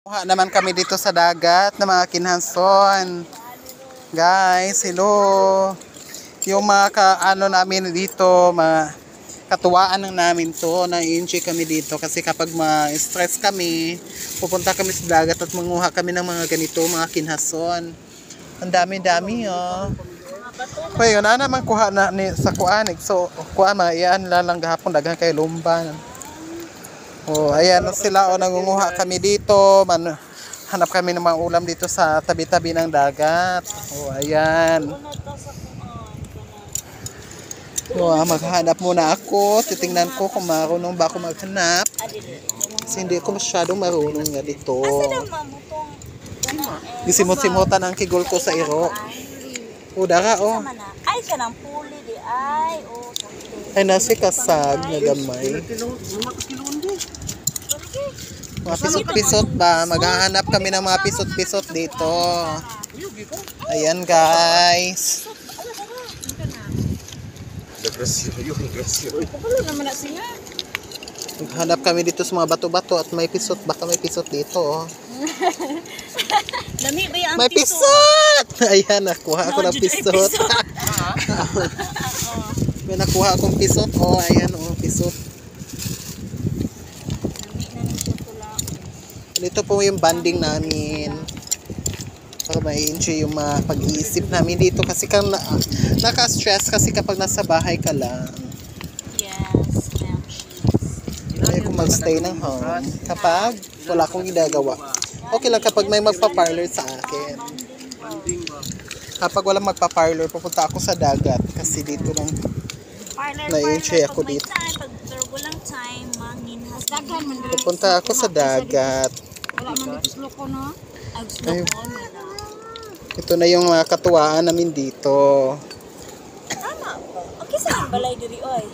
Kuha naman kami dito sa dagat na mga kinhanson. Guys, hello. Yung mga namin dito, mga katuwaan ng namin to. Na-enjoy kami dito kasi kapag ma-stress kami, pupunta kami sa dagat at manguha kami ng mga ganito, mga kinhanson. Ang dami-dami oh. Kaya yun, naman kuha na sa kuanig. So, kuha mga iyan lalang gahapon dagang kay lumban. Oh, ayan sila o nangunguha kami dito. Hanap kami ng mga ulam dito sa tabi-tabi ng dagat. Oh, ayan. Oh, maghanap muna ako. Titingnan ko kung marunong ba ako maghanap. Kasi hindi ako masyadong marunong nga dito. Gisimot-simutan ang kigol ko sa iro. Oh, dara oh. Ay, siya ng puli di ay. Oh, ay nasi kasag na gamay. Mga pisot-pisot ba? Maghahanap kami ng mga pisot-pisot dito. Ayan guys. Maghanap kami dito sa mga bato-bato at may pisot. Baka may pisot dito oh. Dami ba yung may pisot! Ayan, nakuha ako ng pisot. May nakuha akong pisot. Oh, ayan oh, pisot. Dito po yung banding namin. Para ma-enjoy yung mga pag-iisip namin dito. Kasi naka-stress kasi kapag nasa bahay ka lang. Yes, Ayaw kong mag-stay ng home. Kapag wala akong ginagawa. Okay lang kapag may magpa-parlor sa akin. Kapag walang magpa-parlor, pupunta ako sa dagat. Kasi dito lang na-enjoy ako dito. Pupunta ako sa dagat. Ay, ito na yung mga katuwaan namin dito. Tama po. Okay, saan balay diri oy?